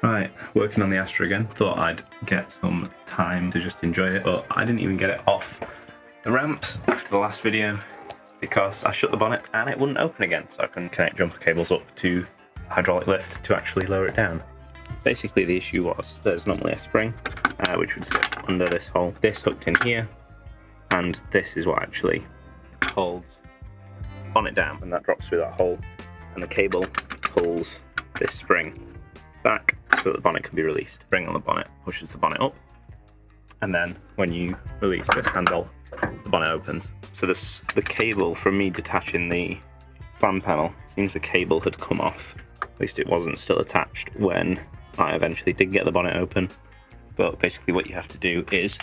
Right, working on the Astra again. Thought I'd get some time to just enjoy it, but I didn't even get it off the ramps after the last video because I shut the bonnet and it wouldn't open again, so I couldn't connect jumper cables up to hydraulic lift to actually lower it down. Basically the issue was there's normally a spring which would sit under this hole. This hooked in here, and this is what actually holds the bonnet down, and that drops through that hole, and the cable pulls this spring back so that the bonnet can be released. Spring on the bonnet pushes the bonnet up, and then when you release this handle, the bonnet opens. So the cable from me detaching the slam panel, seems the cable had come off. At least it wasn't still attached when I eventually did get the bonnet open. But basically what you have to do is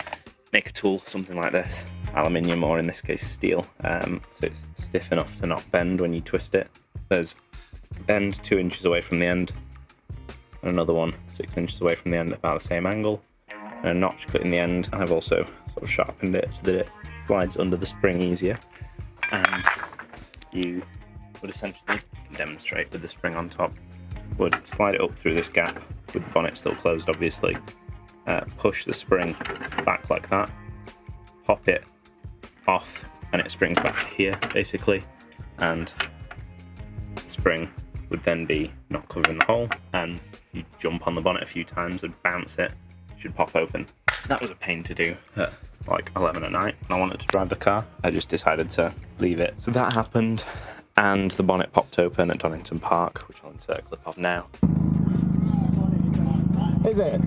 make a tool, something like this, aluminium or in this case steel, so it's stiff enough to not bend when you twist it. There's a bend 2 inches away from the end, and another one 6 inches away from the end at about the same angle, and a notch cut in the end. I've also sort of sharpened it so that it slides under the spring easier, and you would essentially demonstrate with the spring on top, would slide it up through this gap with the bonnet still closed obviously, push the spring back like that, pop it off, and it springs back to here basically, and the spring would then be not covering the hole, and if you jump on the bonnet a few times and bounce it, it should pop open. That was a pain to do at like 11 at night when I wanted to drive the car. I just decided to leave it. So that happened, and the bonnet popped open at Donington Park, which I'll insert a clip of now. Is it?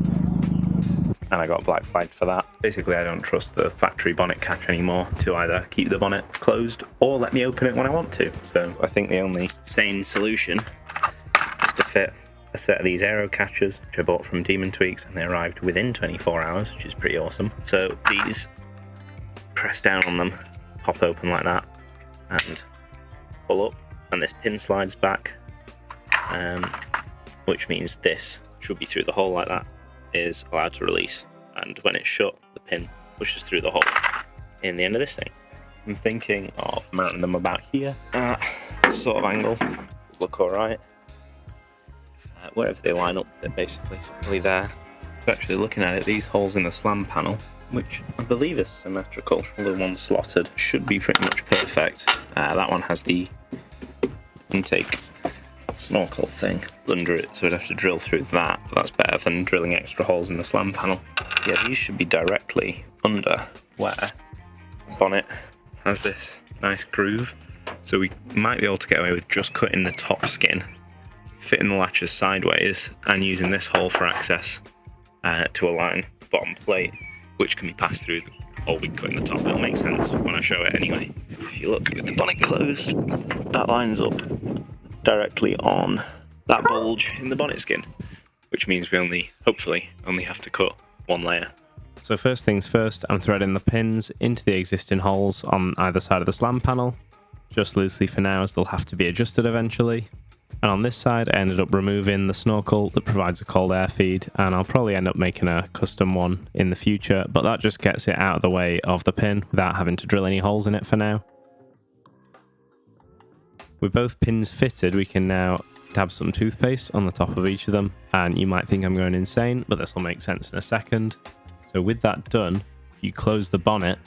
And I got black flagged for that. Basically, I don't trust the factory bonnet catch anymore to either keep the bonnet closed or let me open it when I want to. So I think the only sane solution is to fit a set of these Aerocatchers, which I bought from Demon Tweaks, and they arrived within 24 hours, which is pretty awesome. So these, press down on them, pop open like that, and pull up, and this pin slides back, which means this should be through the hole like that, is allowed to release, and when it's shut, the pin pushes through the hole in the end of this thing. I'm thinking of mounting them about here at this sort of angle, look alright. Wherever they line up, they're basically simply there. So actually looking at it, these holes in the slam panel, which I believe is symmetrical, the one slotted, should be pretty much perfect. That one has the intake snorkel thing under it, so we'd have to drill through that, but that's better than drilling extra holes in the slam panel. Yeah, these should be directly under where the bonnet has this nice groove, so we might be able to get away with just cutting the top skin, fitting the latches sideways, and using this hole for access to align the bottom plate, which can be passed through, or we cut in the top. It'll make sense when I show it anyway. If you look with the bonnet closed, that lines up directly on that bulge in the bonnet skin, which means we hopefully only have to cut one layer. So first things first, I'm threading the pins into the existing holes on either side of the slam panel, just loosely for now as they'll have to be adjusted eventually. And on this side I ended up removing the snorkel that provides a cold air feed, and I'll probably end up making a custom one in the future, but that just gets it out of the way of the pin without having to drill any holes in it for now. With both pins fitted, we can now dab some toothpaste on the top of each of them, and you might think I'm going insane, but this will make sense in a second. So with that done, if you close the bonnet,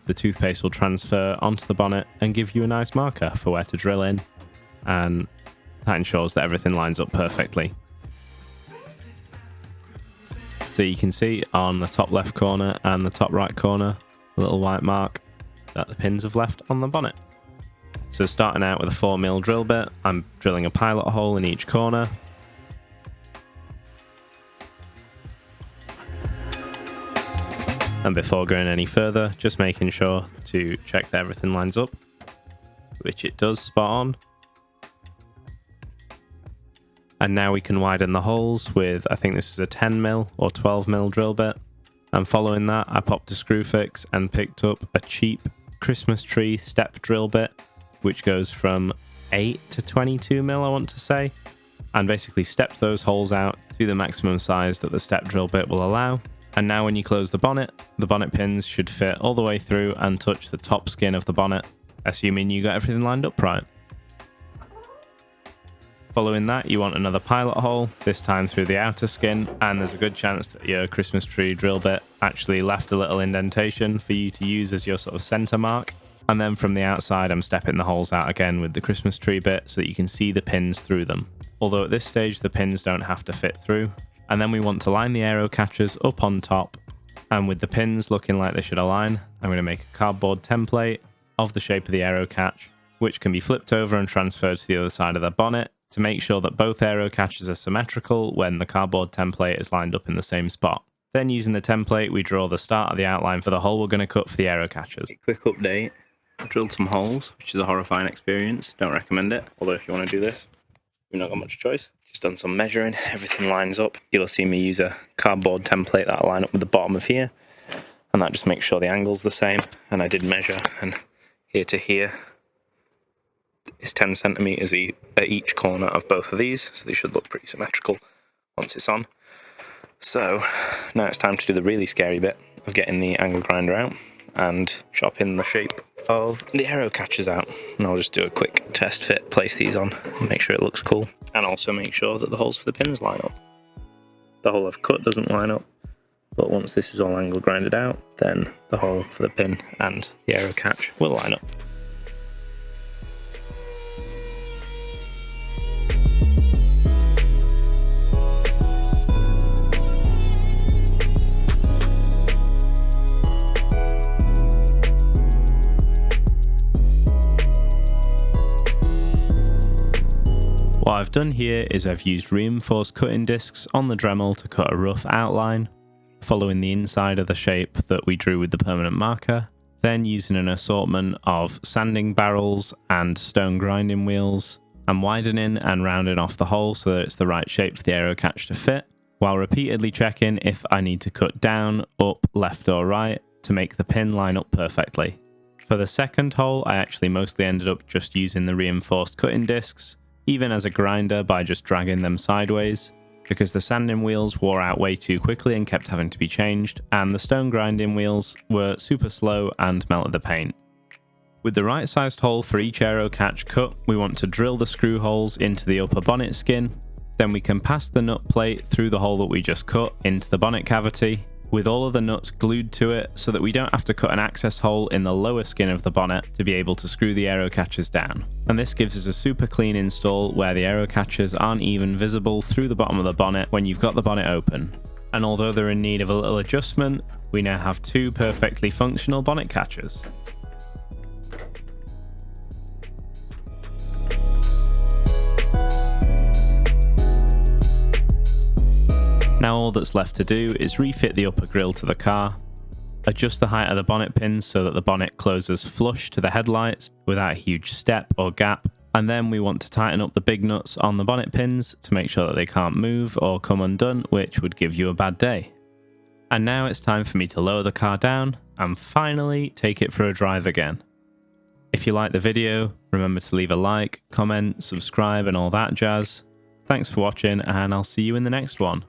the toothpaste will transfer onto the bonnet and give you a nice marker for where to drill in, and that ensures that everything lines up perfectly. So you can see on the top left corner and the top right corner, a little white mark that the pins have left on the bonnet. So starting out with a 4mm drill bit, I'm drilling a pilot hole in each corner. And before going any further, just making sure to check that everything lines up, which it does spot on. And now we can widen the holes with, I think this is a 10mm or 12mm drill bit. And following that, I popped a screw fix and picked up a cheap Christmas tree step drill bit, which goes from 8 to 22mm, I want to say, and basically stepped those holes out to the maximum size that the step drill bit will allow. And now when you close the bonnet pins should fit all the way through and touch the top skin of the bonnet, assuming you got everything lined up right. Following that, you want another pilot hole, this time through the outer skin, and there's a good chance that your Christmas tree drill bit actually left a little indentation for you to use as your sort of center mark. And then from the outside, I'm stepping the holes out again with the Christmas tree bit so that you can see the pins through them. Although at this stage, the pins don't have to fit through. And then we want to line the aero catchers up on top. And with the pins looking like they should align, I'm going to make a cardboard template of the shape of the aero catch, which can be flipped over and transferred to the other side of the bonnet to make sure that both aero catches are symmetrical when the cardboard template is lined up in the same spot. Then using the template, we draw the start of the outline for the hole we're going to cut for the aero catchers. Quick update, I drilled some holes, which is a horrifying experience. Don't recommend it, although if you want to do this, you've not got much choice. Just done some measuring, everything lines up. You'll see me use a cardboard template that'll line up with the bottom of here, and that just makes sure the angle's the same. And I did measure, and here to here is 10 centimeters at each corner of both of these, so they should look pretty symmetrical once it's on. So now it's time to do the really scary bit of getting the angle grinder out and chopping the shape of the aero catchers out. And I'll just do a quick test fit, place these on, and make sure it looks cool, and also make sure that the holes for the pins line up. The hole I've cut doesn't line up, but once this is all angle grinded out, then the hole for the pin and the aero catch will line up. What I've done here is I've used reinforced cutting discs on the Dremel to cut a rough outline, following the inside of the shape that we drew with the permanent marker, then using an assortment of sanding barrels and stone grinding wheels, and widening and rounding off the hole so that it's the right shape for the aero catch to fit, while repeatedly checking if I need to cut down, up, left or right to make the pin line up perfectly. For the second hole, I actually mostly ended up just using the reinforced cutting discs, even as a grinder by just dragging them sideways, because the sanding wheels wore out way too quickly and kept having to be changed, and the stone grinding wheels were super slow and melted the paint. With the right sized hole for each aero catch cut, we want to drill the screw holes into the upper bonnet skin, then we can pass the nut plate through the hole that we just cut into the bonnet cavity, with all of the nuts glued to it so that we don't have to cut an access hole in the lower skin of the bonnet to be able to screw the aero catchers down. And this gives us a super clean install where the aero catchers aren't even visible through the bottom of the bonnet when you've got the bonnet open. And although they're in need of a little adjustment, we now have two perfectly functional bonnet catchers. Now all that's left to do is refit the upper grille to the car, adjust the height of the bonnet pins so that the bonnet closes flush to the headlights without a huge step or gap, and then we want to tighten up the big nuts on the bonnet pins to make sure that they can't move or come undone, which would give you a bad day. And now it's time for me to lower the car down and finally take it for a drive again. If you like the video, remember to leave a like, comment, subscribe and all that jazz. Thanks for watching, and I'll see you in the next one.